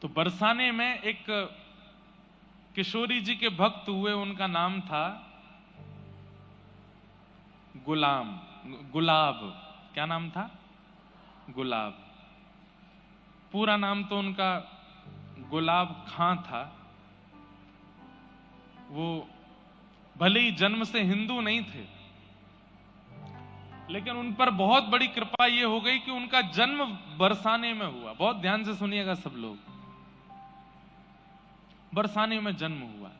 तो बरसाने में एक किशोरी जी के भक्त हुए, उनका नाम था गुलाब। क्या नाम था? गुलाब। पूरा नाम तो उनका गुलाब खां था। वो भले ही जन्म से हिंदू नहीं थे, लेकिन उन पर बहुत बड़ी कृपा ये हो गई कि उनका जन्म बरसाने में हुआ। बहुत ध्यान से सुनिएगा सब लोग, बरसाने में जन्म हुआ।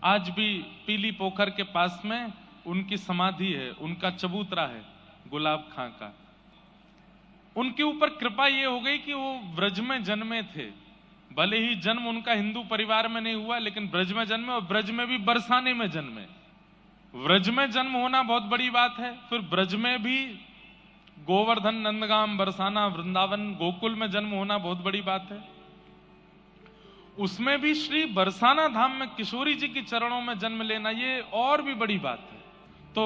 आज भी पीली पोखर के पास में उनकी समाधि है, उनका चबूतरा है गुलाब खां का। उनके ऊपर कृपा ये हो गई कि वो ब्रज में जन्मे थे। भले ही जन्म उनका हिंदू परिवार में नहीं हुआ, लेकिन ब्रज में जन्मे, और ब्रज में भी बरसाने में जन्मे। ब्रज में जन्म होना बहुत बड़ी बात है। फिर ब्रज में भी गोवर्धन, नंदगाम, बरसाना, वृंदावन, गोकुल में जन्म होना बहुत बड़ी बात है। उसमें भी श्री बरसाना धाम में किशोरी जी के चरणों में जन्म लेना, ये और भी बड़ी बात है। तो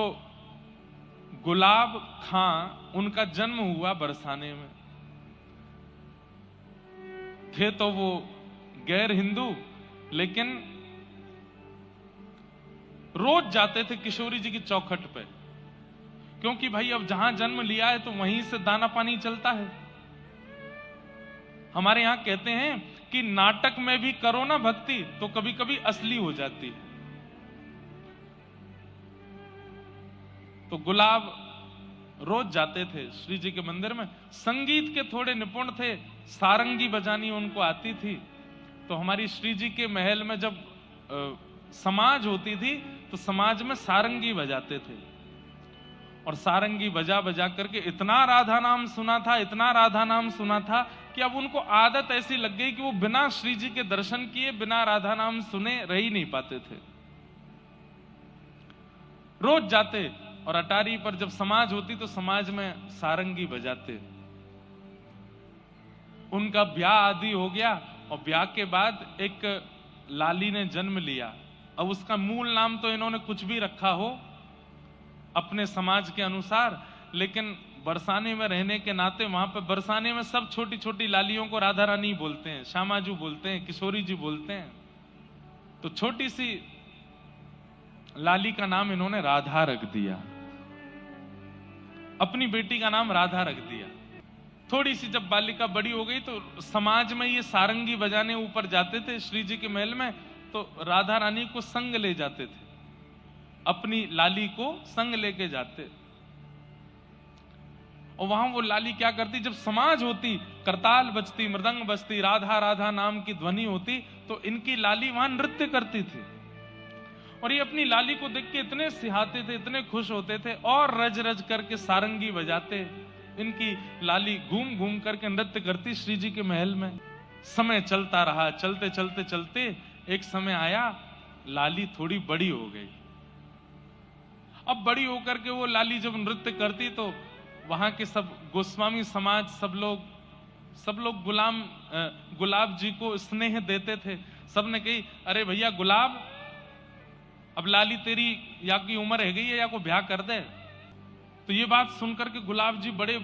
गुलाब खां, उनका जन्म हुआ बरसाने में। थे तो वो गैर हिंदू, लेकिन रोज जाते थे किशोरी जी की चौखट पे, क्योंकि भाई अब जहां जन्म लिया है तो वहीं से दाना पानी चलता है। हमारे यहां कहते हैं कि नाटक में भी करो ना भक्ति तो कभी कभी असली हो जाती है। तो गुलाब रोज जाते थे श्री जी के मंदिर में। संगीत के थोड़े निपुण थे, सारंगी बजानी उनको आती थी। तो हमारी श्री जी के महल में जब समाज होती थी तो समाज में सारंगी बजाते थे, और सारंगी बजा बजा करके इतना राधा नाम सुना था, इतना राधा नाम सुना था कि अब उनको आदत ऐसी लग गई कि वो बिना श्री जी के दर्शन किए, बिना राधा नाम सुने रह ही नहीं पाते थे। रोज जाते, और अटारी पर जब समाज होती तो समाज में सारंगी बजाते। उनका ब्याह आदि हो गया, और ब्याह के बाद एक लाली ने जन्म लिया। अब उसका मूल नाम तो इन्होंने कुछ भी रखा हो अपने समाज के अनुसार, लेकिन बरसाने में रहने के नाते वहां पे बरसाने में सब छोटी छोटी लालियों को राधा रानी बोलते हैं, श्यामाजू बोलते हैं, किशोरी जी बोलते हैं। तो छोटी सी लाली का नाम इन्होंने राधा रख दिया, अपनी बेटी का नाम राधा रख दिया। थोड़ी सी जब बालिका बड़ी हो गई तो समाज में ये सारंगी बजाने ऊपर जाते थे श्री जी के महल में, तो राधा रानी को संग ले जाते थे, अपनी लाली को संग लेके जाते। और वहां वो लाली क्या करती, जब समाज होती, करताल बजती, मृदंग बजती, राधा राधा नाम की ध्वनि होती, तो इनकी लाली वहां नृत्य करती थी। और ये अपनी लाली को देख के इतने सिहाते थे, इतने खुश होते थे, और रज रज करके सारंगी बजाते। इनकी लाली घूम घूम करके नृत्य करती श्री जी के महल में। समय चलता रहा, चलते चलते चलते एक समय आया, लाली थोड़ी बड़ी हो गई। अब बड़ी होकर के वो लाली जब नृत्य करती तो वहां के सब गोस्वामी समाज, सब लोग गुलाब जी को स्नेह देते थे। सबने कही, अरे भैया गुलाब, अब लाली तेरी या की उम्र है गई है, या को ब्याह कर दे। तो ये बात सुनकर के गुलाब जी बड़े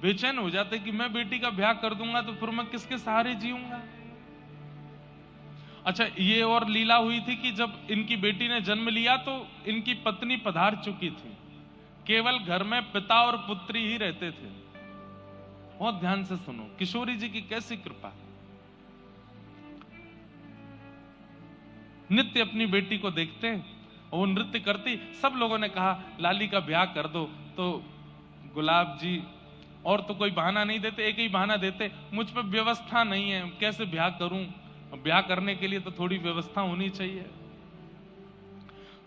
बेचैन हो जाते कि मैं बेटी का ब्याह कर दूंगा तो फिर मैं किसके सहारे जीऊंगा। अच्छा, ये और लीला हुई थी कि जब इनकी बेटी ने जन्म लिया तो इनकी पत्नी पधार चुकी थी, केवल घर में पिता और पुत्री ही रहते थे। बहुत ध्यान से सुनो, किशोरी जी की कैसी कृपा। नित्य अपनी बेटी को देखते और वो नृत्य करती। सब लोगों ने कहा लाली का ब्याह कर दो, तो गुलाब जी और तो कोई बहाना नहीं देते, एक ही बहाना देते, मुझ पर व्यवस्था नहीं है, कैसे ब्याह करूं। ब्याह करने के लिए तो थोड़ी व्यवस्था होनी चाहिए।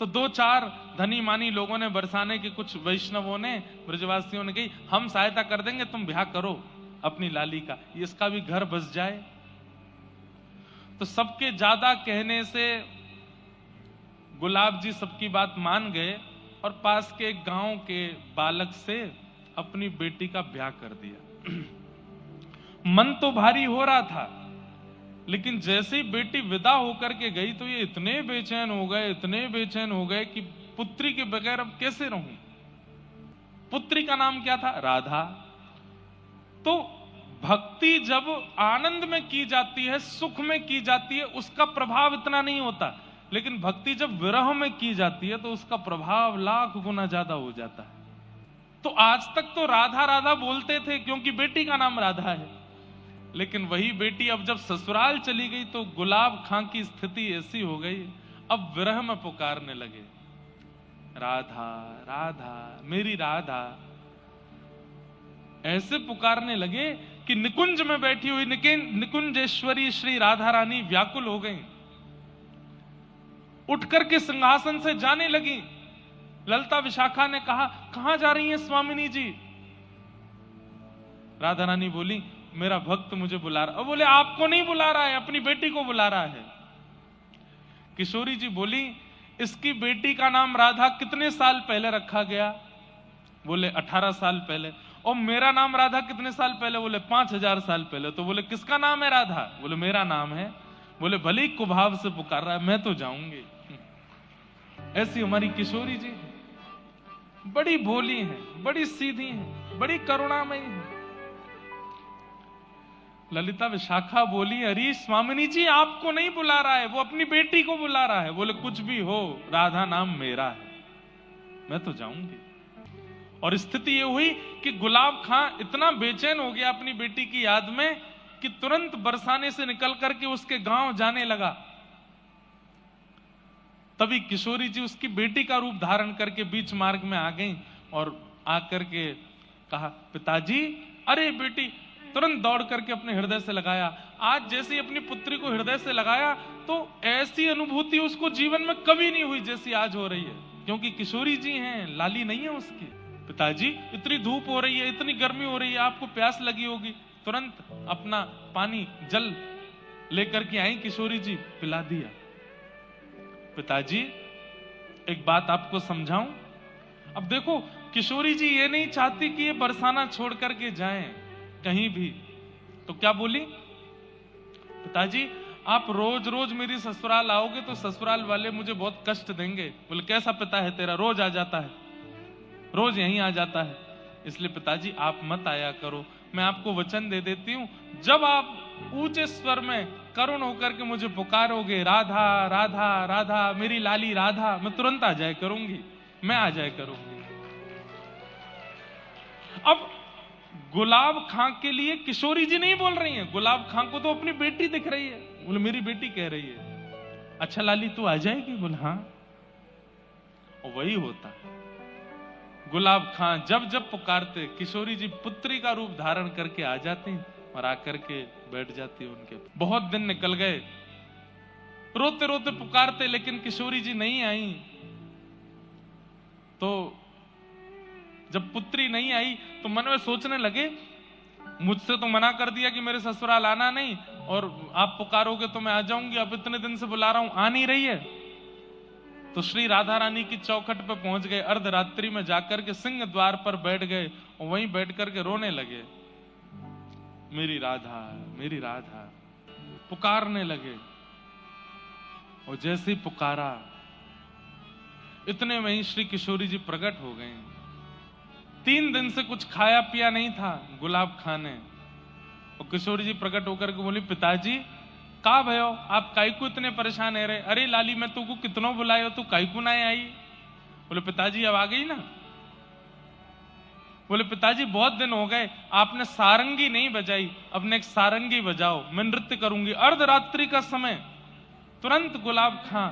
तो दो चार धनी मानी लोगों ने, बरसाने के कुछ वैष्णवों ने, ब्रजवासियों ने कही, हम सहायता कर देंगे, तुम ब्याह करो अपनी लाली का, इसका भी घर बस जाए। तो सबके ज्यादा कहने से गुलाब जी सबकी बात मान गए और पास के एक गांव के बालक से अपनी बेटी का ब्याह कर दिया। मन तो भारी हो रहा था, लेकिन जैसे ही बेटी विदा होकर के गई तो ये इतने बेचैन हो गए कि पुत्री के बगैर अब कैसे रहूं। पुत्री का नाम क्या था? राधा। तो भक्ति जब आनंद में की जाती है, सुख में की जाती है, उसका प्रभाव इतना नहीं होता, लेकिन भक्ति जब विरह में की जाती है तो उसका प्रभाव लाख गुना ज्यादा हो जाता है। तो आज तक तो राधा राधा बोलते थे क्योंकि बेटी का नाम राधा है, लेकिन वही बेटी अब जब ससुराल चली गई तो गुलाब खां की स्थिति ऐसी हो गई, अब विरह में पुकारने लगे, राधा राधा मेरी राधा। ऐसे पुकारने लगे कि निकुंज में बैठी हुई निकुंजेश्वरी श्री राधा रानी व्याकुल हो गई, उठ करके सिंहासन से जाने लगी। ललिता विशाखा ने कहा, कहां जा रही हैं स्वामिनी जी? राधा रानी बोली, मेरा भक्त मुझे बुला रहा। बोले, आपको नहीं बुला रहा है, अपनी बेटी को बुला रहा है। किशोरी जी बोली, इसकी बेटी का नाम राधा कितने साल पहले रखा गया? बोले 18 साल पहले। और मेरा नाम राधा कितने साल पहले? बोले 5000 साल पहले। तो बोले, किसका नाम है राधा? बोले, मेरा नाम है। बोले, भले ही कुभाव से पुकार रहा है, मैं तो जाऊंगी। ऐसी हमारी किशोरी जी बड़ी भोली हैं, बड़ी सीधी हैं, बड़ी करुणामयी हैं। ललिता विशाखा बोली, अरे स्वामिनी जी आपको नहीं बुला रहा है, वो अपनी बेटी को बुला रहा है। बोले, कुछ भी हो, राधा नाम मेरा है, मैं तो जाऊंगी। और स्थिति ये हुई कि गुलाब खां इतना बेचैन हो गया अपनी बेटी की याद में कि तुरंत बरसाने से निकल करके उसके गांव जाने लगा। तभी किशोरी जी उसकी बेटी का रूप धारण करके बीच मार्ग में आ गई और आकर के कहा, पिताजी। अरे बेटी तुरंत दौड़ करके अपने हृदय से लगाया। आज जैसे अपनी पुत्री को हृदय से लगाया तो ऐसी अनुभूति उसको जीवन में कभी नहीं हुई जैसी आज हो रही है, क्योंकि किशोरी जी हैं, लाली नहीं है उसकी। पिताजी इतनी धूप हो रही है, इतनी गर्मी हो रही है, आपको प्यास लगी होगी। तुरंत अपना पानी जल लेकर के आई किशोरी जी, पिला दिया। पिताजी एक बात आपको समझाऊं। अब देखो किशोरी जी ये नहीं चाहती कि ये बरसाना छोड़ करके जाएं कहीं भी, तो क्या बोली, पिताजी आप रोज रोज मेरी ससुराल आओगे तो ससुराल वाले मुझे बहुत कष्ट देंगे। बोले, कैसा पिता है तेरा, रोज आ जाता है, रोज यहीं आ जाता है, इसलिए पिताजी आप मत आया करो। मैं आपको वचन दे देती हूं, जब आप ऊंचे स्वर में करुण होकर के मुझे पुकारोगे, राधा राधा राधा मेरी लाली राधा, मैं तुरंत आ जाया करूंगी, मैं आ जाया करूंगी। अब गुलाब खां के लिए किशोरी जी नहीं बोल रही हैं, गुलाब खां को तो अपनी बेटी दिख रही है। बोले, मेरी बेटी कह रही है, अच्छा लाली तू आ जाएगी? बोले, हाँ। और वही होता, गुलाब खां जब जब पुकारते किशोरी जी पुत्री का रूप धारण करके आ जाती और आकर के बैठ जाती उनके। बहुत दिन निकल गए, रोते रोते पुकारते, लेकिन किशोरी जी नहीं आई। तो जब पुत्री नहीं आई तो मन में सोचने लगे, मुझसे तो मना कर दिया कि मेरे ससुराल आना नहीं, और आप पुकारोगे तो मैं आ जाऊंगी, अब इतने दिन से बुला रहा हूं, आ नहीं रही है। तो श्री राधा रानी की चौखट पर पहुंच गए, अर्धरात्रि में जाकर के सिंह द्वार पर बैठ गए और वहीं बैठ करके रोने लगे, मेरी राधा मेरी राधा, पुकारने लगे। और जैसे ही पुकारा इतने में ही श्री किशोरी जी प्रकट हो गए। 3 दिन से कुछ खाया पिया नहीं था गुलाब खां ने। और किशोरी जी प्रकट होकर के बोली, पिताजी का भयो, आप काई को इतने परेशान है रहे? अरे लाली मैं तुमको कितनों बुलायो, तू काई को ना आई? बोले, पिताजी अब आ गई ना। बोले, पिताजी बहुत दिन हो गए आपने सारंगी नहीं बजाई, अब एक सारंगी बजाओ, मैं नृत्य करूंगी। अर्धरात्रि का समय। तुरंत गुलाब खां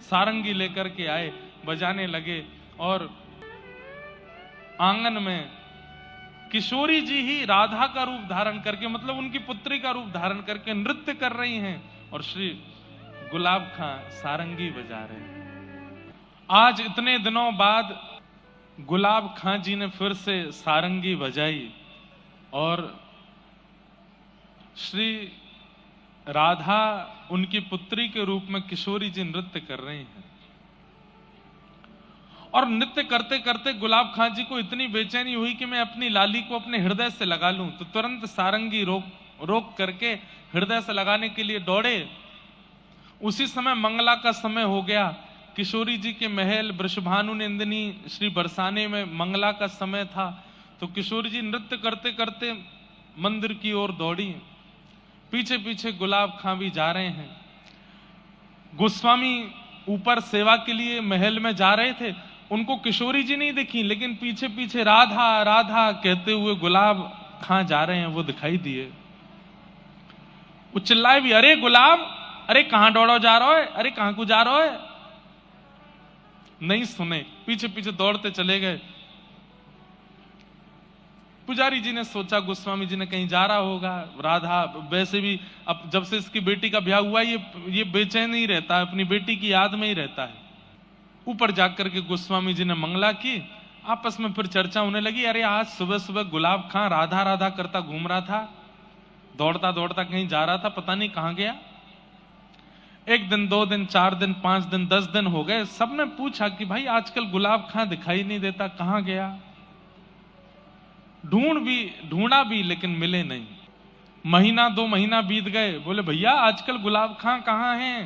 सारंगी लेकर के आए, बजाने लगे और आंगन में किशोरी जी ही राधा का रूप धारण करके, मतलब उनकी पुत्री का रूप धारण करके नृत्य कर रही हैं और श्री गुलाब खां सारंगी बजा रहे हैं। आज इतने दिनों बाद गुलाब खां जी ने फिर से सारंगी बजाई और श्री राधा उनकी पुत्री के रूप में किशोरी जी नृत्य कर रही हैं। और नृत्य करते करते गुलाब खां जी को इतनी बेचैनी हुई कि मैं अपनी लाली को अपने हृदय से लगा लूं, तो तुरंत सारंगी रोक करके हृदय से लगाने के लिए दौड़े। उसी समय मंगला का समय हो गया। किशोरी जी के महल वृषभानु नंदिनी श्री बरसाने में मंगला का समय था। तो किशोरी जी नृत्य करते करते मंदिर की ओर दौड़ी। पीछे पीछे गुलाब खां भी जा रहे हैं। गोस्वामी ऊपर सेवा के लिए महल में जा रहे थे, उनको किशोरी जी नहीं दिखी, लेकिन पीछे पीछे राधा राधा कहते हुए गुलाब खां जा रहे हैं, वो दिखाई दिए। वो चिल्लाए भी, अरे गुलाब, अरे कहां दौड़ो जा रहा है, अरे कहां को जा रहा है। नहीं सुने, पीछे पीछे दौड़ते चले गए। पुजारी जी ने सोचा गोस्वामी जी ने कहीं जा रहा होगा। राधा वैसे भी अब जब से इसकी बेटी का ब्याह हुआ ये बेचैन ही रहता है, अपनी बेटी की याद में ही रहता है। ऊपर जाकर के गोस्वामी जी ने मंगला की। आपस में फिर चर्चा होने लगी, अरे आज सुबह सुबह गुलाब खां राधा राधा करता घूम रहा था, दौड़ता दौड़ता कहीं जा रहा था, पता नहीं कहां गया। 1 दिन 2 दिन 4 दिन 5 दिन 10 दिन हो गए। सबने पूछा कि भाई आजकल गुलाब खां दिखाई नहीं देता, कहां गया। ढूंढा भी लेकिन मिले नहीं। महीना 2 महीना बीत गए। बोले भैया आजकल गुलाब खां कहां हैं।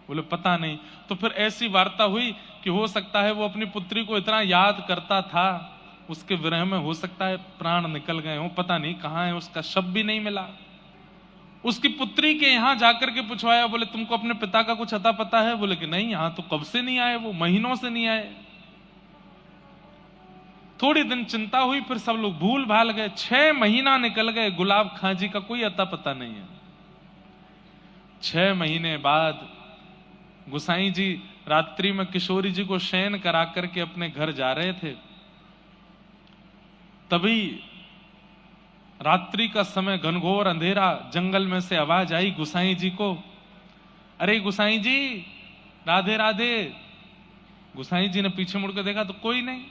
बोले पता नहीं। तो फिर ऐसी वार्ता हुई कि हो सकता है वो अपनी पुत्री को इतना याद करता था, उसके विरह में हो सकता है प्राण निकल गए हो, पता नहीं कहां है, उसका शव भी नहीं मिला। उसकी पुत्री के यहां जाकर के पूछवाया, बोले तुमको अपने पिता का कुछ अता पता है। बोले कि नहीं, यहां तो कब से नहीं आए, वो महीनों से नहीं आए। थोड़ी दिन चिंता हुई, फिर सब लोग भूल भाल गए। 6 महीना निकल गए, गुलाब खां जी का कोई अता पता नहीं है। 6 महीने बाद गोसाई जी रात्रि में किशोरी जी को शयन करा करके अपने घर जा रहे थे। तभी रात्रि का समय, घनघोर अंधेरा, जंगल में से आवाज आई गोसाई जी को, अरे गोसाई जी राधे राधे। गोसाई जी ने पीछे मुड़ के देखा तो कोई नहीं।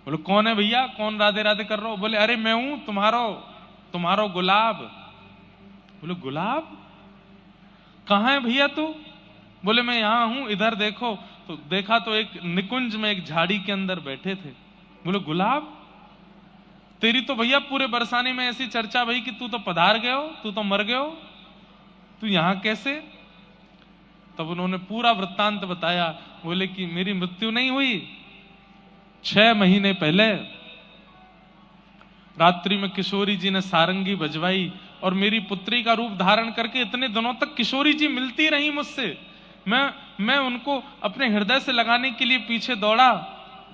बोले कौन है भैया, कौन राधे राधे कर रहा हो। बोले अरे मैं हूं तुम्हारो गुलाब। बोले गुलाब कहां है भैया तू। बोले मैं यहां हूं, इधर देखो। तो देखा तो एक निकुंज में एक झाड़ी के अंदर बैठे थे। बोले गुलाब, तेरी तो भैया पूरे बरसाने में ऐसी चर्चा भई कि तू तो पधार गए हो, तू तो मर गए हो, तू यहां कैसे। तब उन्होंने पूरा वृत्तांत बताया। बोले कि मेरी मृत्यु नहीं हुई, 6 महीने पहले रात्रि में किशोरी जी ने सारंगी बजवाई और मेरी पुत्री का रूप धारण करके इतने दिनों तक किशोरी जी मिलती रही मुझसे। मैं उनको अपने हृदय से लगाने के लिए पीछे दौड़ा,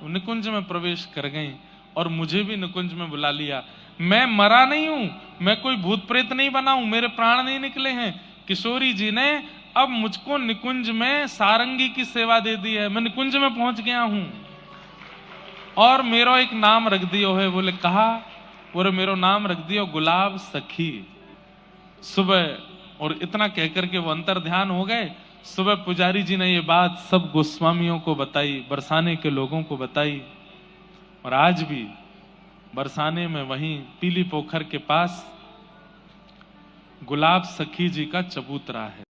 निकुंज में प्रवेश कर गई और मुझे भी निकुंज में बुला लिया। मैं मरा नहीं हूं, मैं कोई भूत प्रेत नहीं बना हूं, मेरे प्राण नहीं निकले हैं। किशोरी जी ने अब मुझको निकुंज में सारंगी की सेवा दे दी है, मैं निकुंज में पहुंच गया हूं और मेरा एक नाम रख दियो है। बोले कहा। बोले मेरो नाम रख दियो गुलाब सखी। सुबह, और इतना कहकर के वो अंतर ध्यान हो गए। सुबह पुजारी जी ने ये बात सब गोस्वामियों को बताई, बरसाने के लोगों को बताई। और आज भी बरसाने में वहीं पीली पोखर के पास गुलाब सखी जी का चबूतरा है।